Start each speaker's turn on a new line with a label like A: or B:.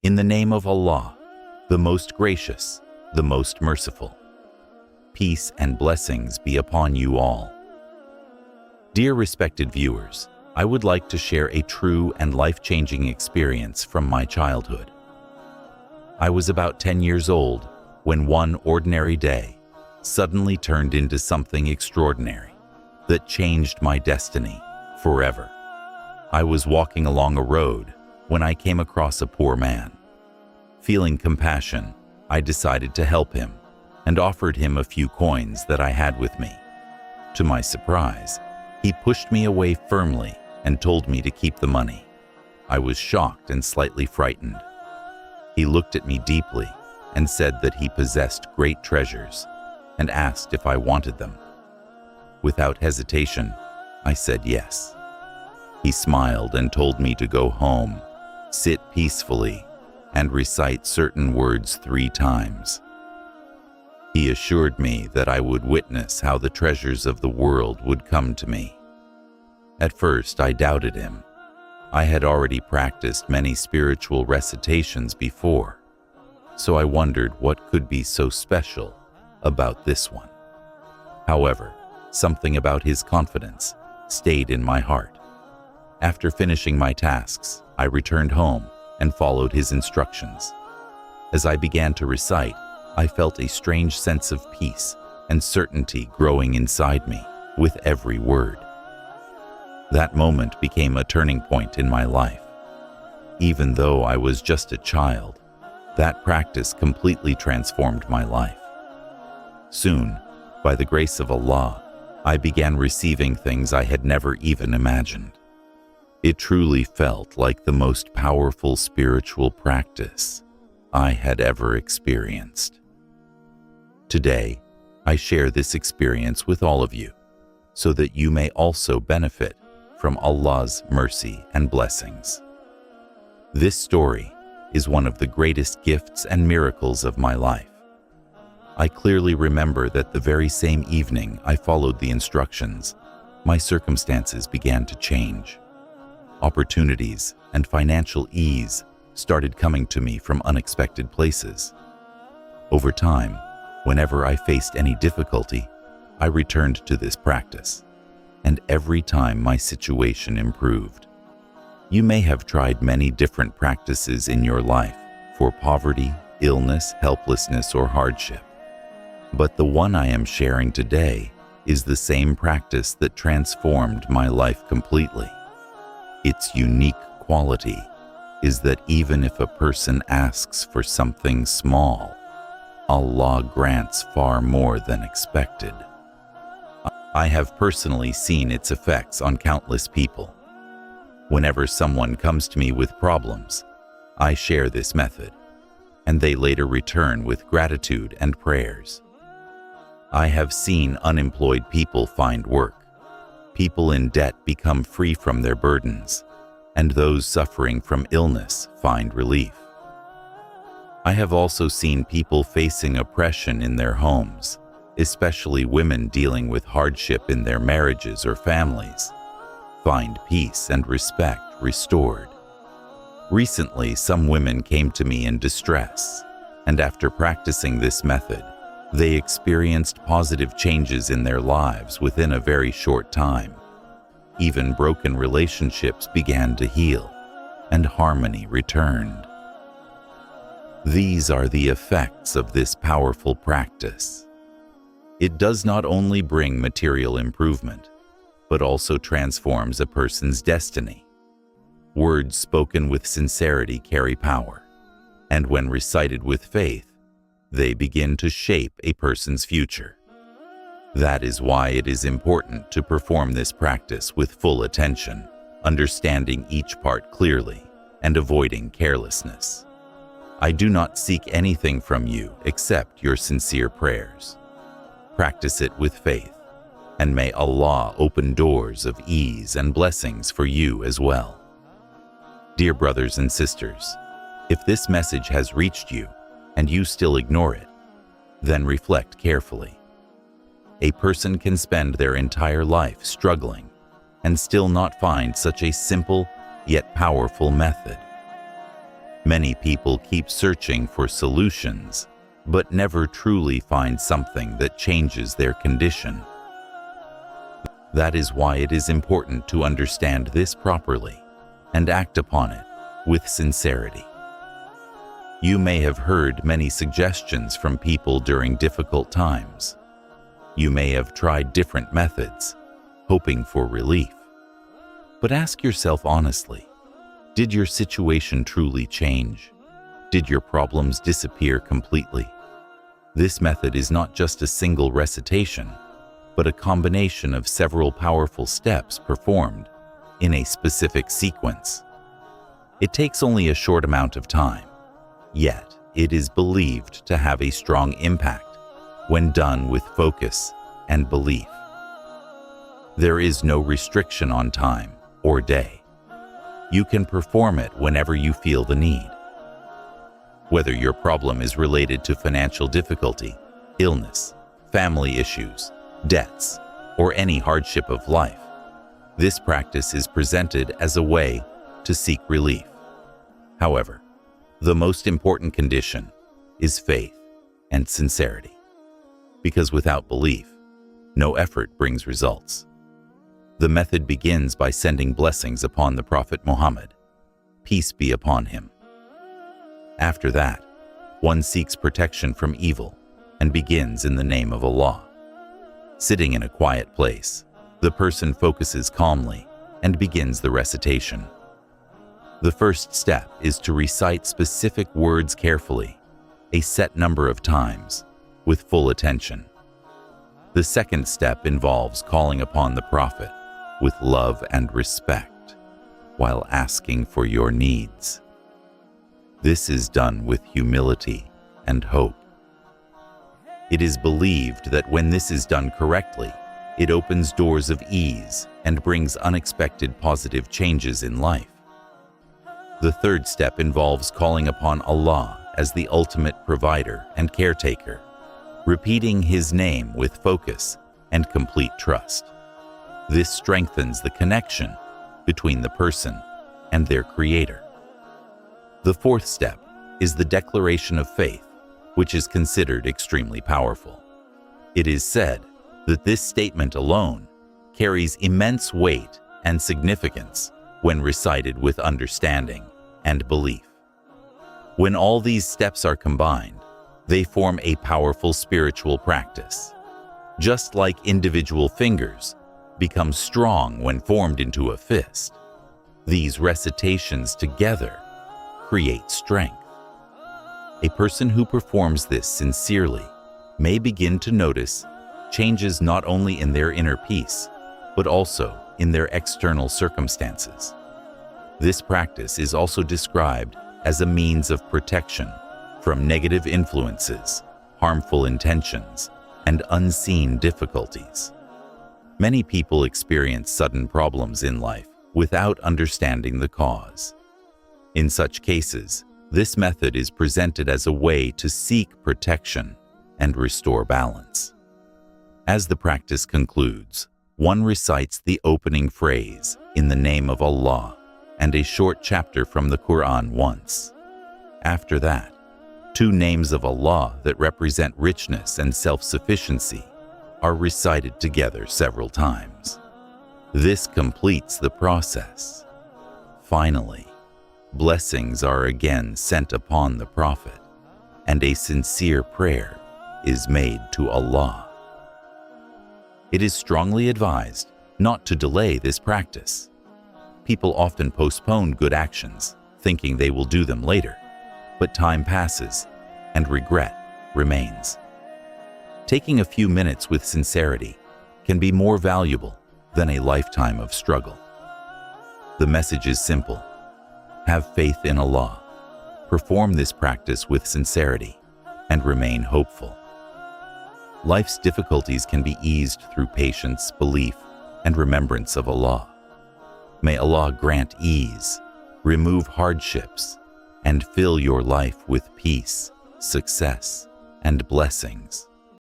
A: In the name of Allah, the most gracious, the most merciful. Peace and blessings be upon you all. Dear respected viewers, I would like to share a true and life-changing experience from my childhood. I was about 10 years old when one ordinary day suddenly turned into something extraordinary that changed my destiny forever. I was walking along a road when I came across a poor man. Feeling compassion, I decided to help him and offered him a few coins that I had with me. To my surprise, he pushed me away firmly and told me to keep the money. I was shocked and slightly frightened. He looked at me deeply and said that he possessed great treasures and asked if I wanted them. Without hesitation, I said yes. He smiled and told me to go home, sit peacefully, and recite certain words 3 times. He assured me that I would witness how the treasures of the world would come to me. At first, I doubted him. I had already practiced many spiritual recitations before, so I wondered what could be so special about this one. However, something about his confidence stayed in my heart. After finishing my tasks, I returned home and followed his instructions. As I began to recite, I felt a strange sense of peace and certainty growing inside me with every word. That moment became a turning point in my life. Even though I was just a child, that practice completely transformed my life. Soon, by the grace of Allah, I began receiving things I had never even imagined. It truly felt like the most powerful spiritual practice I had ever experienced. Today, I share this experience with all of you so that you may also benefit from Allah's mercy and blessings. This story is one of the greatest gifts and miracles of my life. I clearly remember that the very same evening I followed the instructions, my circumstances began to change. Opportunities and financial ease started coming to me from unexpected places. Over time, whenever I faced any difficulty, I returned to this practice, and every time my situation improved. You may have tried many different practices in your life for poverty, illness, helplessness, or hardship. But the one I am sharing today is the same practice that transformed my life completely. Its unique quality is that even if a person asks for something small, Allah grants far more than expected. I have personally seen its effects on countless people. Whenever someone comes to me with problems, I share this method, and they later return with gratitude and prayers. I have seen unemployed people find work, people in debt become free from their burdens, and those suffering from illness find relief. I have also seen people facing oppression in their homes, especially women dealing with hardship in their marriages or families, find peace and respect restored. Recently, some women came to me in distress, and after practicing this method, they experienced positive changes in their lives within a very short time. Even broken relationships began to heal, and harmony returned. These are the effects of this powerful practice. It does not only bring material improvement, but also transforms a person's destiny. Words spoken with sincerity carry power, and when recited with faith, they begin to shape a person's future. That is why it is important to perform this practice with full attention, understanding each part clearly, and avoiding carelessness. I do not seek anything from you except your sincere prayers. Practice it with faith, and may Allah open doors of ease and blessings for you as well. Dear brothers and sisters, if this message has reached you and you still ignore it, then reflect carefully. A person can spend their entire life struggling and still not find such a simple yet powerful method. Many people keep searching for solutions, but never truly find something that changes their condition. That is why it is important to understand this properly and act upon it with sincerity. You may have heard many suggestions from people during difficult times. You may have tried different methods, hoping for relief. But ask yourself honestly, did your situation truly change? Did your problems disappear completely? This method is not just a single recitation, but a combination of several powerful steps performed in a specific sequence. It takes only a short amount of time, yet it is believed to have a strong impact when done with focus and belief. There is no restriction on time or day. You can perform it whenever you feel the need. Whether your problem is related to financial difficulty, illness, family issues, debts, or any hardship of life, this practice is presented as a way to seek relief. However, the most important condition is faith and sincerity, because without belief, no effort brings results. The method begins by sending blessings upon the Prophet Muhammad, peace be upon him. After that, one seeks protection from evil and begins in the name of Allah. Sitting in a quiet place, the person focuses calmly and begins the recitation. The first step is to recite specific words carefully, a set number of times, with full attention. The second step involves calling upon the Prophet with love and respect, while asking for your needs. This is done with humility and hope. It is believed that when this is done correctly, it opens doors of ease and brings unexpected positive changes in life. The third step involves calling upon Allah as the ultimate provider and caretaker, repeating His name with focus and complete trust. This strengthens the connection between the person and their Creator. The fourth step is the declaration of faith, which is considered extremely powerful. It is said that this statement alone carries immense weight and significance when recited with understanding and belief. When all these steps are combined, they form a powerful spiritual practice. Just like individual fingers become strong when formed into a fist, these recitations together create strength. A person who performs this sincerely may begin to notice changes not only in their inner peace, but also in their external circumstances. This practice is also described as a means of protection from negative influences, harmful intentions, and unseen difficulties. Many people experience sudden problems in life without understanding the cause. In such cases, this method is presented as a way to seek protection and restore balance. As the practice concludes, one recites the opening phrase, "In the name of Allah," and a short chapter from the Quran once. After that, 2 names of Allah that represent richness and self-sufficiency are recited together several times. This completes the process. Finally, blessings are again sent upon the Prophet, and a sincere prayer is made to Allah. It is strongly advised not to delay this practice. People often postpone good actions, thinking they will do them later, but time passes and regret remains. Taking a few minutes with sincerity can be more valuable than a lifetime of struggle. The message is simple. Have faith in Allah, perform this practice with sincerity, and remain hopeful. Life's difficulties can be eased through patience, belief, and remembrance of Allah. May Allah grant ease, remove hardships, and fill your life with peace, success, and blessings.